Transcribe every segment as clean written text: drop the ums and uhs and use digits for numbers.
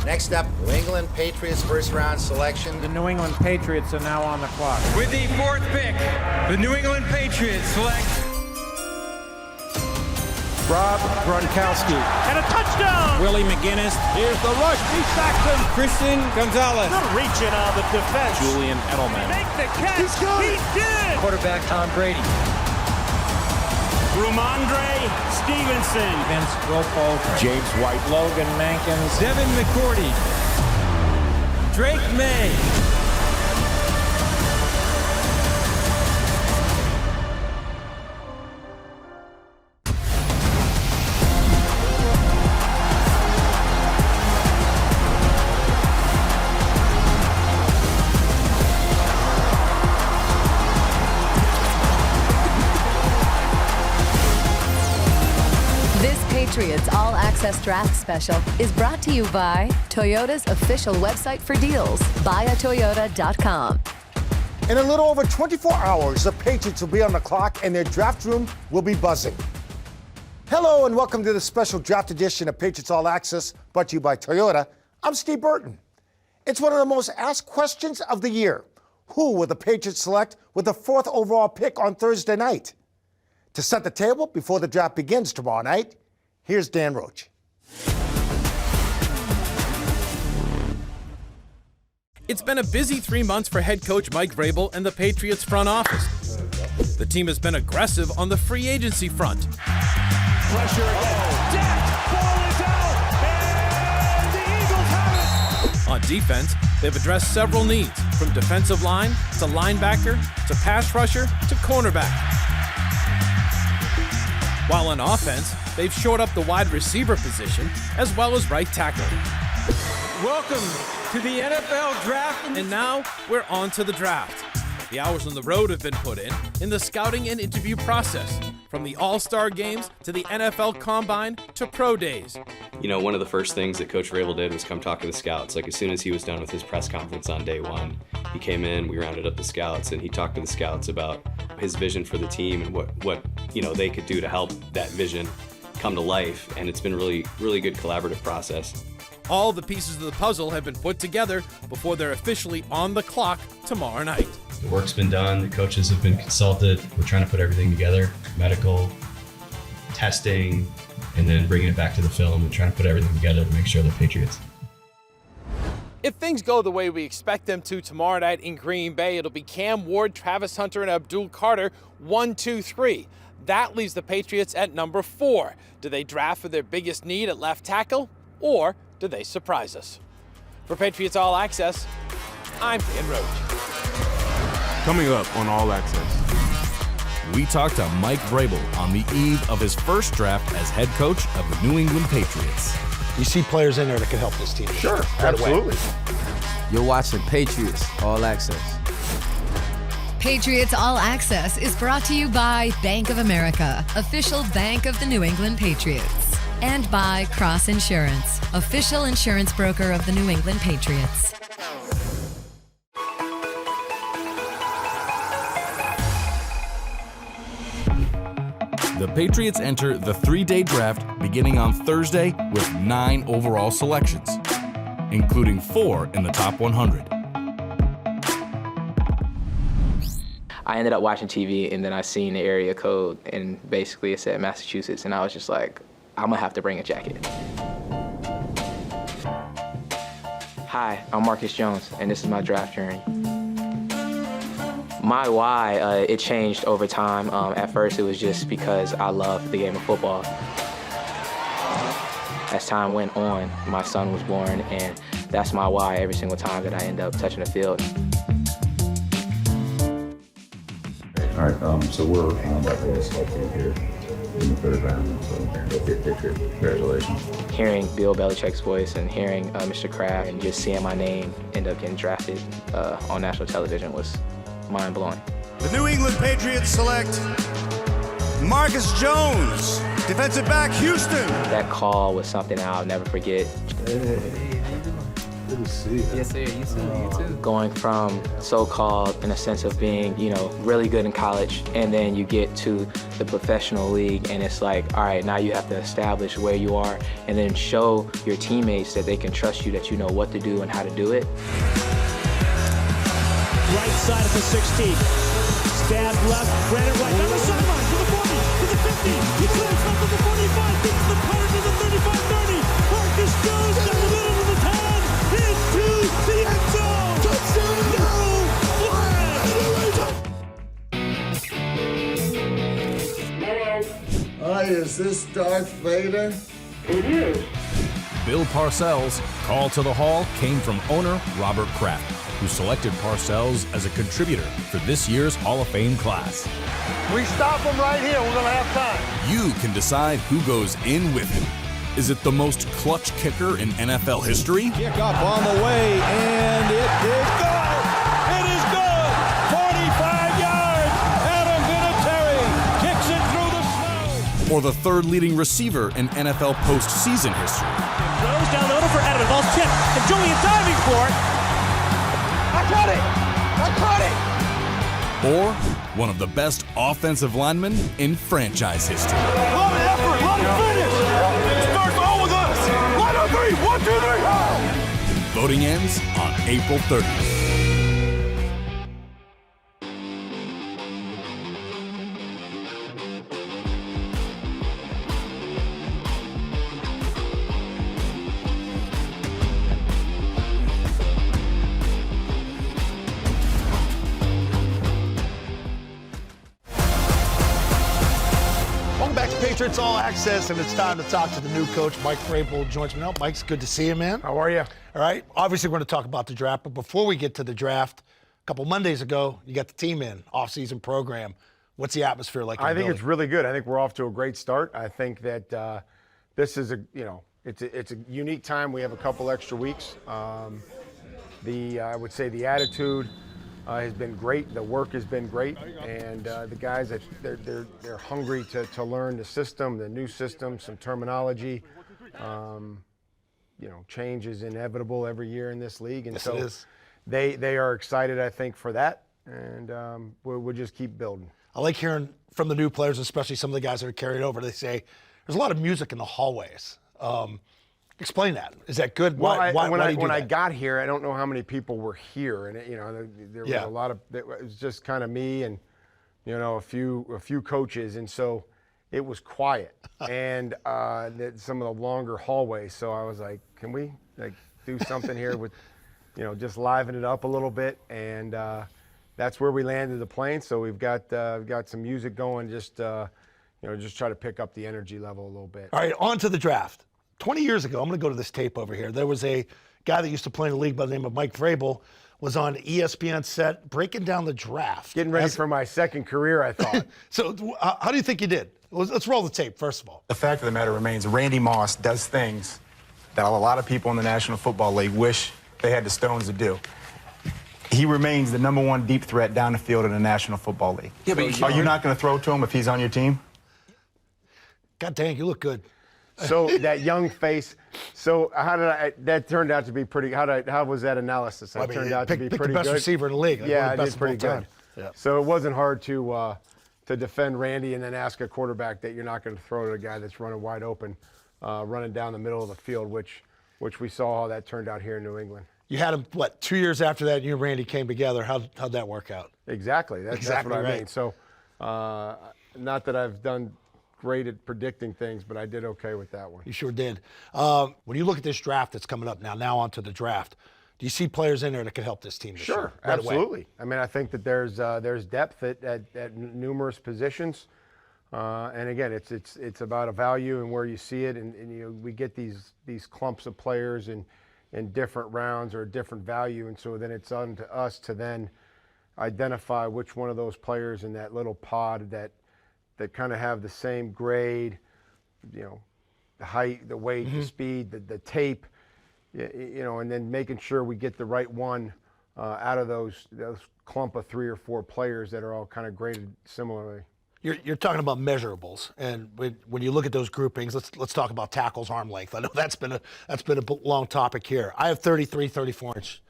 Next up, New England Patriots first round selection. The New England Patriots are now on the clock. With the 4th pick, the New England Patriots select Rob Gronkowski. And a touchdown! Willie McGinnis. Here's the rush. He sacks him. Christian Gonzalez. Good reaching on the defense. Julian Edelman. Make the catch. He did! Quarterback Tom Brady. Ramondre Stevenson. Vince Wilfolk. James White. Logan Mankins. Devin McCourty. Drake May. Patriots All Access Draft Special is brought to you by Toyota's official website for deals, buyatoyota.com. In a little over 24 hours, the Patriots will be on the clock and their draft room will be buzzing. Hello and welcome to the special draft edition of Patriots All Access, brought to you by Toyota. I'm Steve Burton. It's one of the most asked questions of the year. Who will the Patriots select with the 4th overall pick on Thursday night? To set the table before the draft begins tomorrow night, here's Dan Roach. It's been a busy 3 months for head coach Mike Vrabel and the Patriots front office. The team has been aggressive on the free agency front. Pressure again. Dak, ball is out, and the Eagles have it. On defense, they've addressed several needs, from defensive line to linebacker to pass rusher to cornerback. While on offense, they've shored up the wide receiver position as well as right tackle. Welcome to the NFL Draft. And now we're on to the draft. The hours on the road have been put in the scouting and interview process, from the All-Star games to the NFL Combine to pro days. You know, one of the first things that Coach Vrabel did was come talk to the scouts. Like, as soon as he was done with his press conference on day one, he came in, we rounded up the scouts, and he talked to the scouts about his vision for the team and what you know they could do to help that vision come to life. And it's been really good collaborative process. All the pieces of the puzzle have been put together before they're officially on the clock tomorrow night. The work's been done, the coaches have been consulted. We're trying to put everything together, medical, testing, and then bringing it back to the film and trying to put everything together to make sure they're Patriots. If things go the way we expect them to tomorrow night in Green Bay, it'll be Cam Ward, Travis Hunter, and Abdul Carter, 1, 2, 3. That leaves the Patriots at number 4. Do they draft for their biggest need at left tackle, or do they surprise us? For Patriots All Access, I'm Dan Roach. Coming up on All Access, we talked to Mike Vrabel on the eve of his first draft as head coach of the New England Patriots. You see players in there that can help this team. Sure, absolutely. You're watching Patriots All Access. Patriots All Access is brought to you by Bank of America, official bank of the New England Patriots. And by Cross Insurance, official insurance broker of the New England Patriots. The Patriots enter the 3-day draft beginning on Thursday with 9 overall selections, including 4 in the top 100. I ended up watching TV and then I seen the area code and basically it said Massachusetts and I was just like, I'm gonna have to bring a jacket. Hi, I'm Marcus Jones and this is my draft journey. My why, it changed over time. At first it was just because I love the game of football. As time went on, my son was born and that's my why every single time that I end up touching the field. All right, so we're about to select you here in the 3rd round, so go get picture. Congratulations. Hearing Bill Belichick's voice and hearing Mr. Kraft and just seeing my name end up getting drafted on national television was mind-blowing. The New England Patriots select Marcus Jones, defensive back, Houston. That call was something I'll never forget. Hey, good to see you. Yes, sir. You too. Going from so-called, in a sense of being, really good in college, and then you get to the professional league, and it's like, all right, now you have to establish where you are, and then show your teammates that they can trust you, that you know what to do and how to do it. Right side of the 16. Stab left, ran it right down the sideline to the 40, to the 50. He throws up to the 45, gets the punt to the 35-30. Marcus Jones down the middle of the 10, into the end zone. Touchdown! No flag! Hi, is this Darth Vader? It is. Bill Parcells' call to the Hall came from owner Robert Kraft, who selected Parcells as a contributor for this year's Hall of Fame class. We stop him right here. We're going to have time. You can decide who goes in with him. Is it the most clutch kicker in NFL history? Kick up on the way, and it is good! It is good! 45 yards! Adam Vinatieri kicks it through the snow! Or the third leading receiver in NFL postseason history? Throws down the order for Adam. Ball's tipped, and Julian diving for it. I caught it! Or one of the best offensive linemen in franchise history? Lot of effort, lot of finish. It starts all with us. 1, 2, 3. 1, 2, 3. Voting ends on April 30th. Patriots All Access, and it's time to talk to the new coach, Mike Vrabel, joins me now. Mike's good to see you, man. How are you? All right. Obviously, we're going to talk about the draft, but before we get to the draft, a couple Mondays ago, you got the team in, off-season program. What's the atmosphere like? I think it's really good. I think we're off to a great start. I think that this is it's a unique time. We have a couple extra weeks. I would say the attitude has been great. The work has been great, and the guys they're hungry to learn the system, the new system, some terminology. Change is inevitable every year in this league, and yes, so it is. They are excited, I think, for that, and we'll just keep building. I like hearing from the new players, especially some of the guys that are carried over. They say there's a lot of music in the hallways. Explain that. Is that good? Well, why when I got here, I don't know how many people were here, and there was a lot of. It was just kind of me and a few coaches, and so it was quiet and some of the longer hallways. So I was like, can we do something here with, just liven it up a little bit, and that's where we landed the plane. So we've got some music going, just try to pick up the energy level a little bit. All right, on to the draft. 20 years ago, I'm going to go to this tape over here. There was a guy that used to play in the league by the name of Mike Vrabel, was on ESPN set breaking down the draft. Getting ready for my second career, I thought. So how do you think you did? Let's roll the tape, first of all. The fact of the matter remains, Randy Moss does things that a lot of people in the National Football League wish they had the stones to do. He remains the #1 deep threat down the field in the National Football League. Yeah, but are you not going to throw to him if he's on your team? God dang, you look good. So that young face. So that turned out to be pretty. How was that analysis? That turned out to be pretty good. The best receiver in the league. Yeah, it did pretty good. Yeah. So it wasn't hard to defend Randy and then ask a quarterback that you're not going to throw to a guy that's running wide open, running down the middle of the field, which we saw how that turned out here in New England. You had him, 2 years after that, you and Randy came together. How'd that work out? Exactly. That's what I mean. So not that I've done great at predicting things, but I did okay with that one. You sure did. When you look at this draft that's coming up now onto the draft, do you see players in there that could help this team this year? Sure, absolutely. I mean, I think that there's depth at numerous positions, and again, it's about a value and where you see it, and we get these clumps of players in different rounds or different value, and so then it's on to us to then identify which one of those players in that little pod that kind of have the same grade, the height, the weight, the speed, the tape, and then making sure we get the right one out of those clump of 3 or 4 players that are all kind of graded similarly. You're talking about measurables, and when you look at those groupings, let's talk about tackles, arm length. I know that's been a long topic here. I have 34 inch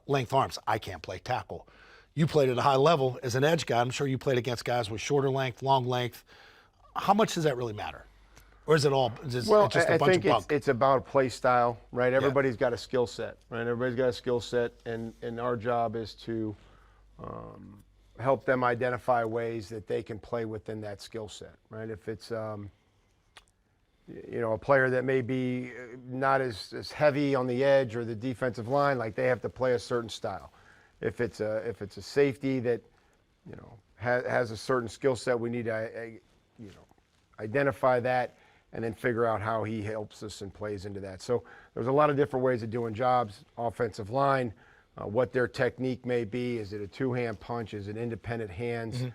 length arms. I can't play tackle. You played at a high level as an edge guy. I'm sure you played against guys with shorter length, long length. How much does that really matter? Or is it all just a bunch of bunk? I think it's about play style, right? Everybody's got a skill set, right? Everybody's got a skill set, and our job is to help them identify ways that they can play within that skill set, right? If it's a player that may be not as heavy on the edge or the defensive line, like they have to play a certain style. If it's a safety that has a certain skill set, we need to identify that and then figure out how he helps us and plays into that. So there's a lot of different ways of doing jobs. Offensive line, what their technique may be. Is it a two-hand punch? Is it independent hands?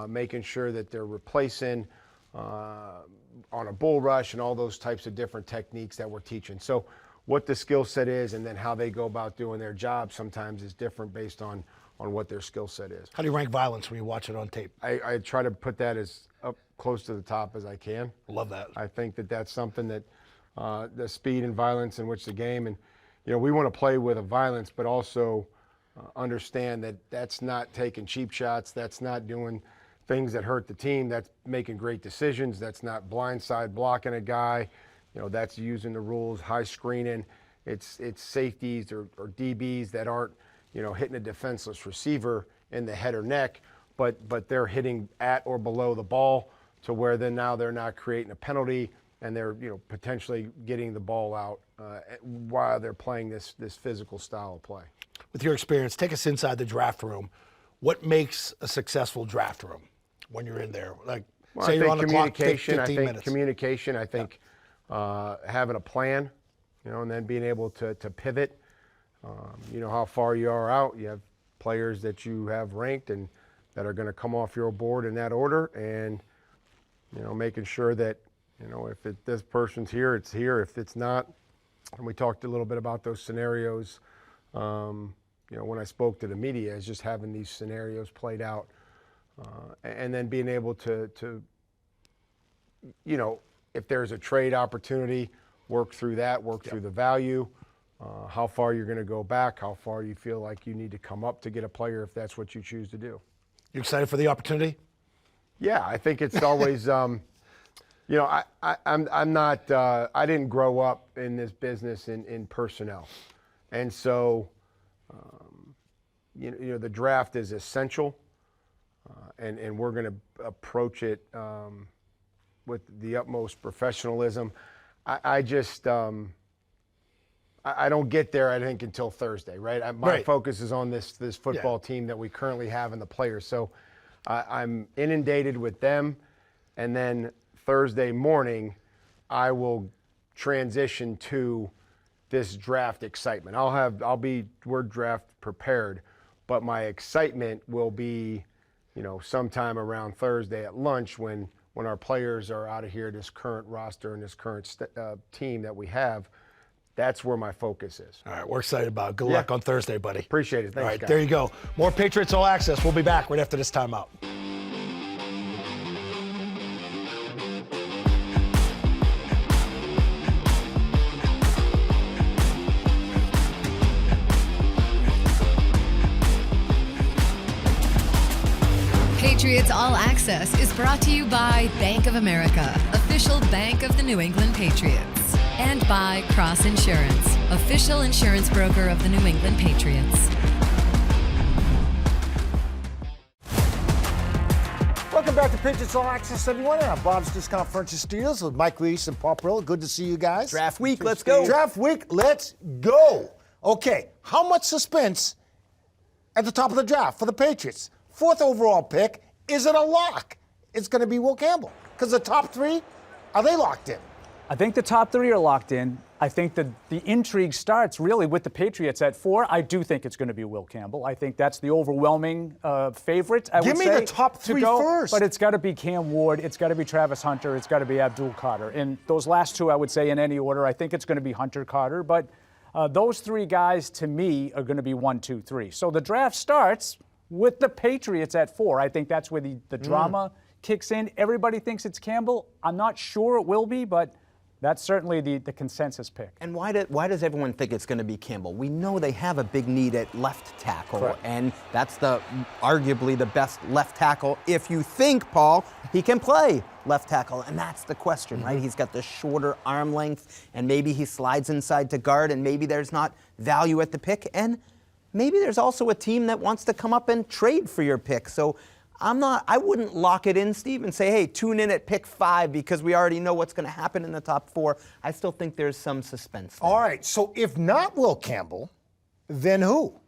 Making sure that they're replacing on a bull rush and all those types of different techniques that we're teaching. So what the skill set is and then how they go about doing their job sometimes is different based on what their skill set is. How do you rank violence when you watch it on tape? I try to put that as up close to the top as I can. Love that. I think that's something that the speed and violence in which the game, and we want to play with a violence, but also understand that that's not taking cheap shots. That's not doing things that hurt the team. That's making great decisions. That's not blindside blocking a guy. That's using the rules, high screening. It's safeties or DBs that aren't, hitting a defenseless receiver in the head or neck, but they're hitting at or below the ball to where then now they're not creating a penalty and they're, potentially getting the ball out while they're playing this physical style of play. With your experience, take us inside the draft room. What makes a successful draft room when you're in there? Say you're on the clock, 15 minutes. Communication, I think having a plan, and then being able to pivot. How far you are out. You have players that you have ranked and that are going to come off your board in that order, and making sure that if this person's here, it's here. If it's not, and we talked a little bit about those scenarios. When I spoke to the media, is just having these scenarios played out, and then being able to if there's a trade opportunity, work through that, through the value. How far you're going to go back, how far you feel like you need to come up to get a player if that's what you choose to do. You excited for the opportunity? Yeah, I think it's always, I'm not, I didn't grow up in this business in personnel. And so, the draft is essential, and we're going to approach it with the utmost professionalism. I don't get there, I think, until Thursday, right? My focus is on this football team that we currently have and the players. So I'm inundated with them, and then Thursday morning, I will transition to this draft excitement. We're draft prepared, but my excitement will be, sometime around Thursday at lunch when our players are out of here, this current roster and this current team that we have. That's where my focus is. All right, we're excited about it. Good luck on Thursday, buddy. Appreciate it. Thanks, all right, guys. there you go. More Patriots All Access. We'll be back right after this timeout. Patriots All Access is brought to you by Bank of America, official bank of the New England Patriots. And by Cross Insurance, official insurance broker of the New England Patriots. Welcome back to Patriots All Access, everyone. I'm Bob's Discount Furniture Studios with Mike Reese and Paul Perillo. Good to see you guys. Draft week, let's go. Draft week, let's go. Okay, how much suspense at the top of the draft for the Patriots? 4th overall pick, is it a lock? It's going to be Will Campbell. Because the top 3, are they locked in? I think the top 3 are locked in. I think that the intrigue starts really with the Patriots at 4. I do think it's going to be Will Campbell. I think that's the overwhelming favorite, I would say. Give me the top 3 first. But it's got to be Cam Ward. It's got to be Travis Hunter. It's got to be Abdul Carter. And those last 2, I would say in any order. I think it's going to be Hunter Carter. But those 3 guys, to me, are going to be 1, 2, 3. So the draft starts with the Patriots at 4. I think that's where the drama kicks in, everybody thinks it's Campbell. I'm not sure it will be, but that's certainly the consensus pick. And why does everyone think it's going to be Campbell? We know they have a big need at left tackle, Correct. and that's arguably the best left tackle. If you think, Paul, he can play left tackle, and that's the question, right? He's got the shorter arm length, and maybe he slides inside to guard, and maybe there's not value at the pick, and maybe there's also a team that wants to come up and trade for your pick. So I wouldn't lock it in, Steve, and say, hey, tune in at pick 5 because we already know what's going to happen in the top 4. I still think there's some suspense there. All right, so if not Will Campbell, then who?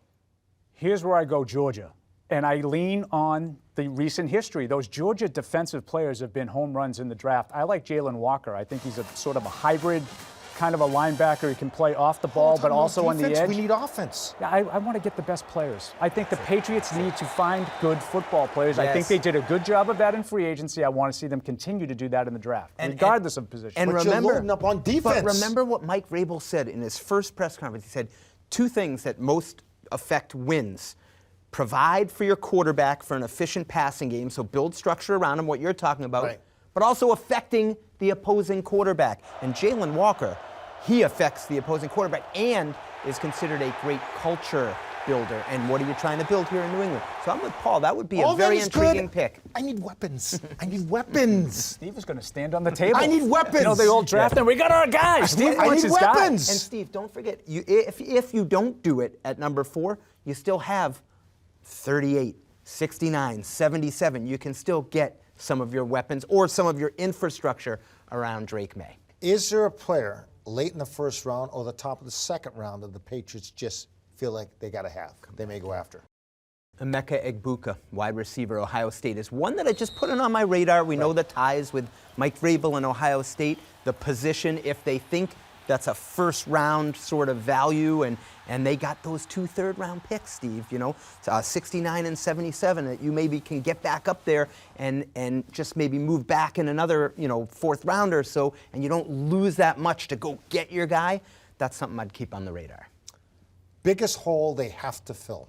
Here's where I go Georgia, and I lean on the recent history. Those Georgia defensive players have been home runs in the draft. I like Jalen Walker. I think he's a sort of a hybrid kind of a linebacker. He can play off the ball, but also on the edge. We need offense. Yeah, I want to get the best players. I think the Patriots need to find good football players. Yes. I think they did a good job of that in free agency. I want to see them continue to do that in the draft, regardless of position. And but remember, you're loading up on defense. But remember what Mike Vrabel said in his first press conference. He said 2 things that most affect wins. Provide for your quarterback for an efficient passing game, so build structure around him, what you're talking about, right. But also affecting the opposing quarterback. And Jalen Walker, he affects the opposing quarterback and is considered a great culture builder. And what are you trying to build here in New England? So I'm with Paul. That would be a very intriguing pick. I need weapons. I need weapons. Steve is going to stand on the table. I need weapons. You know, they all draft and we got our guys. Steve I wants need his weapons. guys. And Steve, don't forget, if you don't do it at number 4, you still have 38, 69, 77. You can still get some of your weapons or some of your infrastructure around Drake May. Is there a player late in the first round or the top of the second round that the Patriots just feel like they got to have, they may go after? Emeka Egbuka, wide receiver, Ohio State, is one that I just put on my radar. We know the ties with Mike Vrabel and Ohio State, the position, if they think that's a first round sort of value, and they got those 2 third-round picks, Steve, 69 and 77, that you maybe can get back up there and just maybe move back in another, 4th rounder or so, and you don't lose that much to go get your guy. That's something I'd keep on the radar. Biggest hole they have to fill?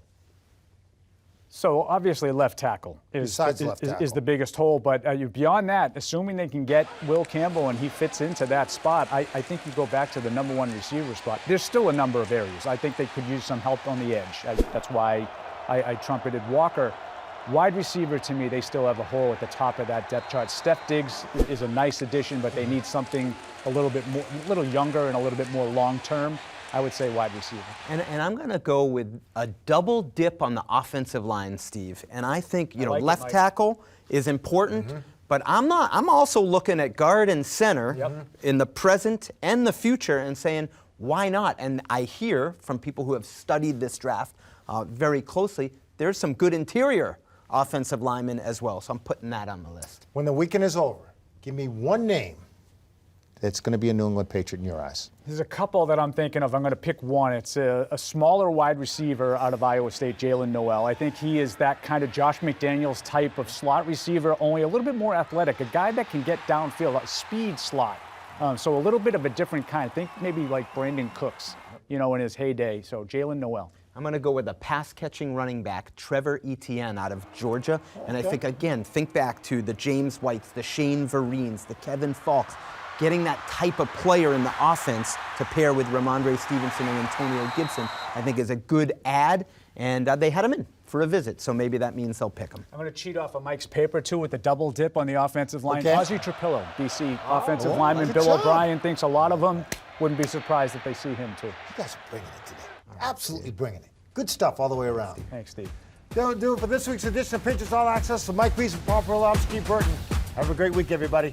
So obviously left tackle is the biggest hole, but beyond that, assuming they can get Will Campbell and he fits into that spot, I think you go back to the number 1 receiver spot. There's still a number of areas. I think they could use some help on the edge. That's why I trumpeted Walker. Wide receiver, to me, they still have a hole at the top of that depth chart. Steph Diggs is a nice addition, but they need something a little younger and a little bit more long-term. I would say wide receiver. And I'm going to go with a double dip on the offensive line, Steve. And I think, left tackle is important, but I'm also looking at guard and center in the present and the future and saying, why not? And I hear from people who have studied this draft very closely, there's some good interior offensive linemen as well. So I'm putting that on the list. When the weekend is over, give me one name that's going to be a New England Patriot in your eyes. There's a couple that I'm thinking of. I'm going to pick one. It's a smaller wide receiver out of Iowa State, Jalen Noel. I think he is that kind of Josh McDaniels type of slot receiver, only a little bit more athletic, a guy that can get downfield, a speed slot. So a little bit of a different kind. Think maybe like Brandon Cooks, in his heyday. So Jalen Noel. I'm going to go with a pass-catching running back, Trevor Etienne out of Georgia. And I think back to the James Whites, the Shane Vereen's, the Kevin Falks. Getting that type of player in the offense to pair with Ramondre Stevenson and Antonio Gibson, I think is a good add. And they had him in for a visit, so maybe that means they'll pick him. I'm going to cheat off of Mike's paper, too, with the double dip on the offensive line. Ozzie Trapillo, DC offensive lineman. Bill O'Brien thinks a lot of them. Wouldn't be surprised if they see him, too. You guys are bringing it today. Absolutely bringing it. Good stuff all the way around. Thanks, Steve. That'll do it for this week's edition of Patriots All Access. So Mike Reese and Paul Perloff, Steve Burton. Have a great week, everybody.